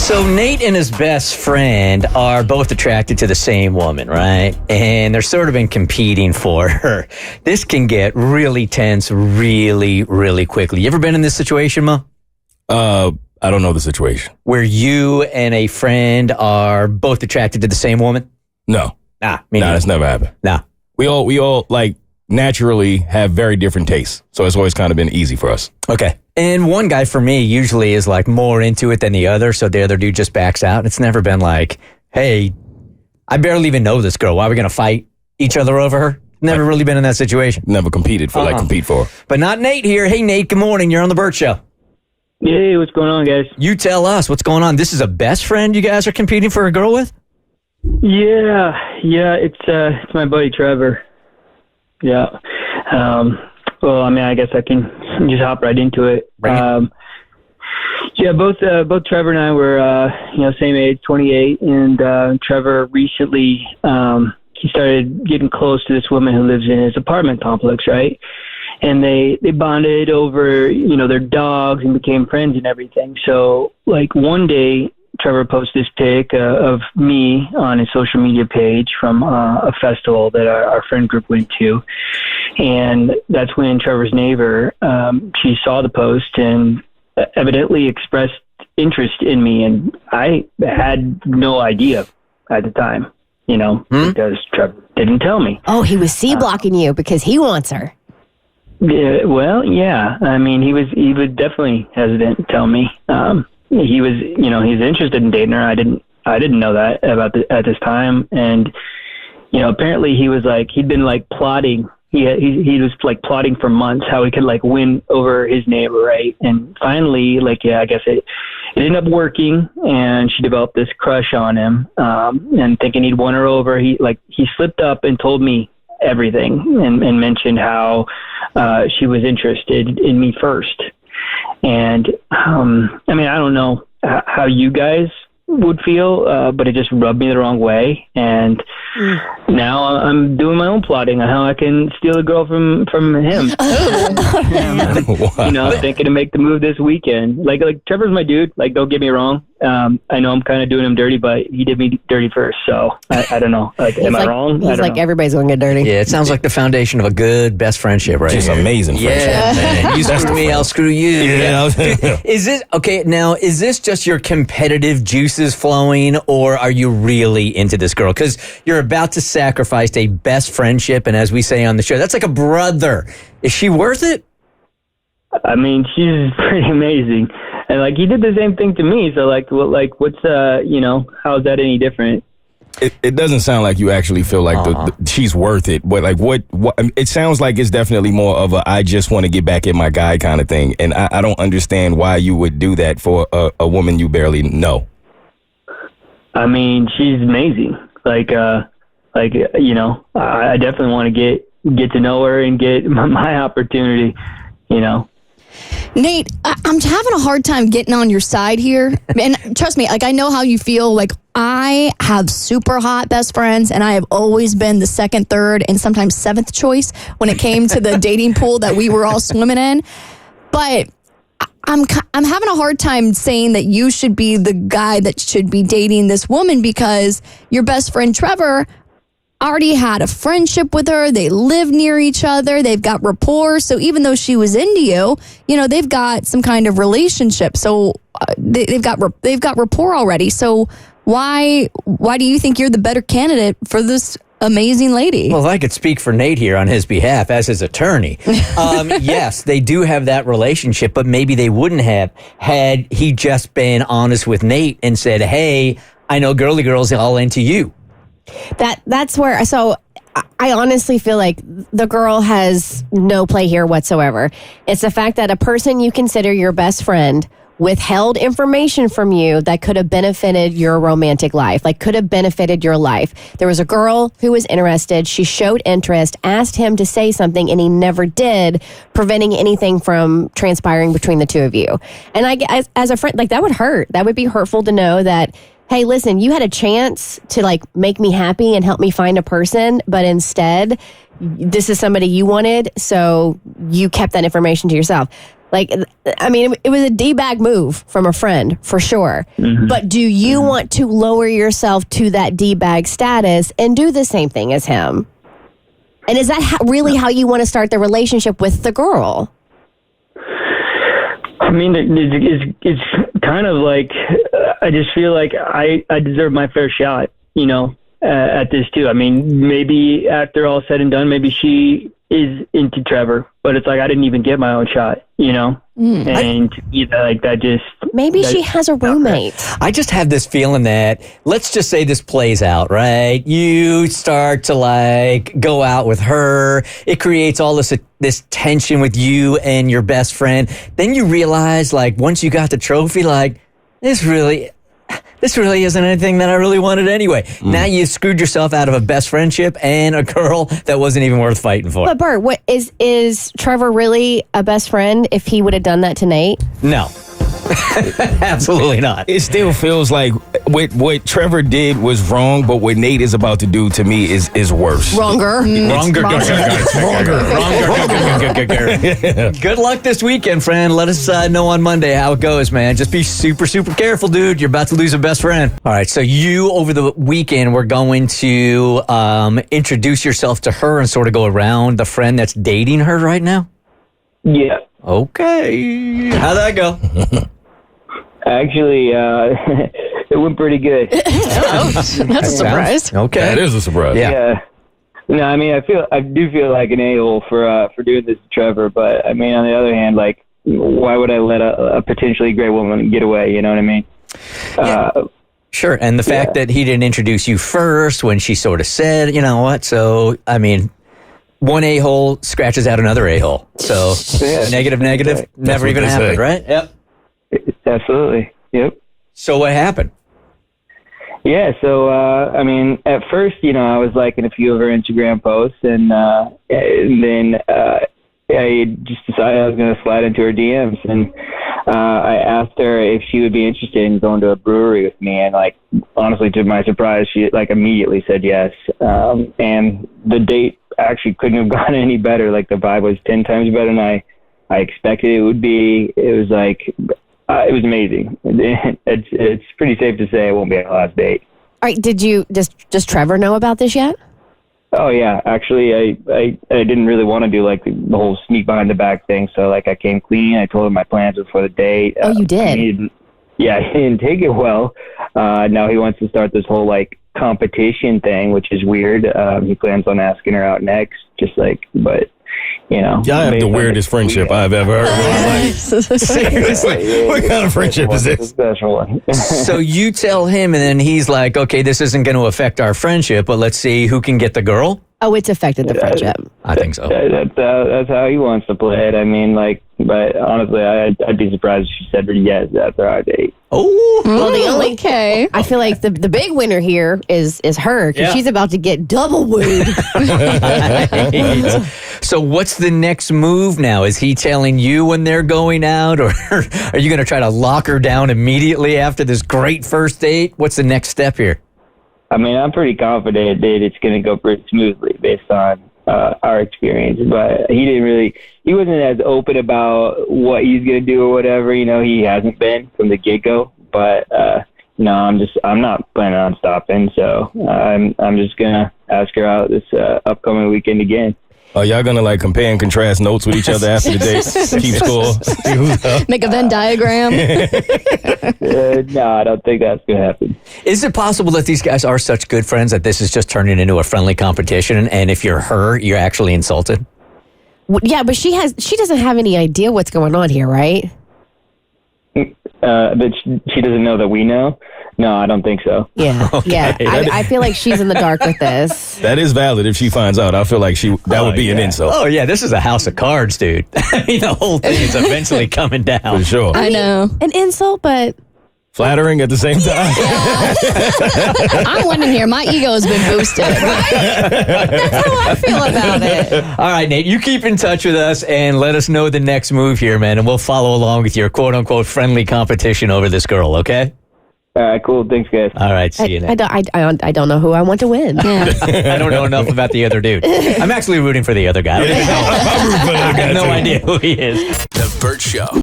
So Nate and his best friend are both attracted to the same woman, right? And they're sort of been competing for her. This can get really tense really, really quickly. You ever been in this situation, Mo? I don't know the situation. Where you and a friend are both attracted to the same woman? No. Nah, that's never happened. Nah. We all like naturally have very different tastes. So it's always kind of been easy for us. Okay. And one guy for me usually is like more into it than the other. So the other dude just backs out. It's never been like, hey, I barely even know this girl. Why are we going to fight each other over her? Never really been in that situation. Never competed for compete for. But not Nate here. Hey, Nate, good morning. You're on the Bert Show. Hey, what's going on, guys? You tell us what's going on. This is a best friend you guys are competing for a girl with? Yeah, it's my buddy Trevor. Yeah. Well, I mean, I guess I can just hop right into it. Yeah, both Trevor and I were, same age, 28, and Trevor recently, he started getting close to this woman who lives in his apartment complex, right? And they bonded over, their dogs and became friends and everything. So, like, one day, Trevor posted this pic of me on his social media page from a festival that our friend group went to. And that's when Trevor's neighbor, she saw the post and evidently expressed interest in me. And I had no idea at the time, because Trevor didn't tell me. Oh, he was C-blocking you because he wants her. Yeah, well, yeah. I mean, he was definitely hesitant to tell me. He was, he's interested in dating her. I didn't know that at this time. And, apparently he was like, he'd been like plotting. He was like plotting for months how he could like win over his neighbor. Right. And finally, I guess it ended up working, and she developed this crush on him. And thinking he'd won her over, he slipped up and told me everything and mentioned how, she was interested in me first. And, I mean, I don't know how you guys would feel, but it just rubbed me the wrong way. And now I'm doing my own plotting on how I can steal a girl from him. Thinking to make the move this weekend. Like Trevor's my dude. Like, don't get me wrong. I know I'm kind of doing him dirty, but he did me dirty first. So I don't know. Like, am I wrong? He's like, everybody's going to get dirty. Yeah, it sounds like the foundation of a good best friendship, right? Just here. amazing friendship. Yeah, man. You screw me, I'll screw you. Yeah. Is this just your competitive juices flowing, or are you really into this girl? Because you're about to sacrifice a best friendship, and as we say on the show, that's like a brother. Is she worth it? I mean, she's pretty amazing. And like, he did the same thing to me. So what's how is that any different? It doesn't sound like you actually feel like she's worth it. But like, what? It sounds like it's definitely more of a I just want to get back at my guy kind of thing. And I don't understand why you would do that for a woman you barely know. I mean, she's amazing. I definitely want to get to know her and get my opportunity, Nate, I'm having a hard time getting on your side here. And trust me, like, I know how you feel. Like, I have super hot best friends, and I have always been the second, third, and sometimes seventh choice when it came to the dating pool that we were all swimming in. But I'm having a hard time saying that you should be the guy that should be dating this woman, because your best friend Trevor already had a friendship with her. They live near each other. They've got rapport. So even though she was into you, they've got some kind of relationship. So they've got rapport already. So why do you think you're the better candidate for this amazing lady? Well, if I could speak for Nate here on his behalf as his attorney. Yes, they do have that relationship, but maybe they wouldn't have had he just been honest with Nate and said, hey, I know girly girls all into you. That's where, so I honestly feel like the girl has no play here whatsoever. It's the fact that a person you consider your best friend withheld information from you that could have benefited your romantic life, like could have benefited your life. There was a girl who was interested. She showed interest, asked him to say something, and he never did, preventing anything from transpiring between the two of you. And as a friend, like, that would hurt. That would be hurtful to know that, hey, listen, you had a chance to like make me happy and help me find a person, but instead, this is somebody you wanted, so you kept that information to yourself. Like, I mean, it was a D-bag move from a friend, for sure. Mm-hmm. But do you want to lower yourself to that D-bag status and do the same thing as him? And is that really how you want to start the relationship with the girl? I mean, it's kind of like, I just feel like I deserve my fair shot, at this too. I mean, maybe after all said and done, maybe she is into Trevor, but it's like I didn't even get my own shot, And that just... Maybe she has a roommate. I just have this feeling that, let's just say this plays out, right? You start to go out with her. It creates all this tension with you and your best friend. Then you realize, once you got the trophy, this really isn't anything that I really wanted anyway. Now you screwed yourself out of a best friendship and a girl that wasn't even worth fighting for. But Bert, what is Trevor really a best friend if he would have done that to Nate? No. Absolutely not. It still feels like what Trevor did was wrong, but what Nate is about to do to me is worse. Wronger. Good luck this weekend, friend. Let us know on Monday how it goes, man. Just be super, super careful, dude. You're about to lose a best friend. All right, so you, over the weekend, we're going to introduce yourself to her and sort of go around the friend that's dating her right now? Yeah. Okay. How'd that go? Actually, it went pretty good. That's a surprise. Okay. That is a surprise. Yeah. No, I mean, I do feel like an a-hole for doing this to Trevor, but I mean, on the other hand, why would I let a potentially great woman get away? You know what I mean? Yeah. Sure. And the fact that he didn't introduce you first when she sort of said, you know what? So, I mean, one a-hole scratches out another a-hole. So, negative, never even happened, right? Yep. Absolutely. Yep. So what happened? Yeah, so, I mean, at first, I was liking a few of her Instagram posts, and then I just decided I was going to slide into her DMs, and I asked her if she would be interested in going to a brewery with me, and, honestly, to my surprise, she, immediately said yes, and the date actually couldn't have gone any better. The vibe was 10 times better than I expected it would be. It was it was amazing. It's pretty safe to say it won't be our last date. All right, does Trevor know about this yet? Oh yeah, actually I didn't really want to do the whole sneak behind the back thing, so I came clean. I told him my plans before the date. Oh, you did? He didn't take it well. Now he wants to start this whole competition thing, which is weird. He plans on asking her out next, but Y'all have the weirdest friendship I've ever heard in my life. Seriously, what kind of friendship is this? A special one. So you tell him, and then he's like, okay, this isn't going to affect our friendship, but let's see who can get the girl? Oh, it's affected the friendship. I think so. That's how he wants to play it. I mean, but honestly, I'd be surprised if she said yes after our date. Oh, well, the only I feel like the big winner here is her, because she's about to get double wooed. So what's the next move now? Is he telling you when they're going out, or are you going to try to lock her down immediately after this great first date? What's the next step here? I mean, I'm pretty confident that it's going to go pretty smoothly based on our experience, but he wasn't as open about what he's going to do or whatever. He hasn't been from the get-go, but I'm not planning on stopping, so I'm just going to ask her out this upcoming weekend again. Are y'all gonna compare and contrast notes with each other after the date? Keep score. Make a Venn diagram. No, I don't think that's gonna happen. Is it possible that these guys are such good friends that this is just turning into a friendly competition, and if you're her, you're actually insulted? Yeah, but she doesn't have any idea what's going on here, right? But she doesn't know that we know? No, I don't think so. Yeah, Okay. yeah. I feel like she's in the dark with this. That is valid. If she finds out, I feel like that would be an insult. Oh, yeah, this is a house of cards, dude. I mean, the whole thing is eventually coming down. For sure. I know. An insult, but... Flattering at the same time. I'm winning here. My ego has been boosted. That's how I feel about it. All right, Nate, you keep in touch with us and let us know the next move here, man, and we'll follow along with your quote-unquote friendly competition over this girl, okay? All right, cool. Thanks, guys. All right, see you next. I don't know who I want to win. I don't know enough about the other dude. I'm actually rooting for the other guy. I have no idea who he is. The Bert Show.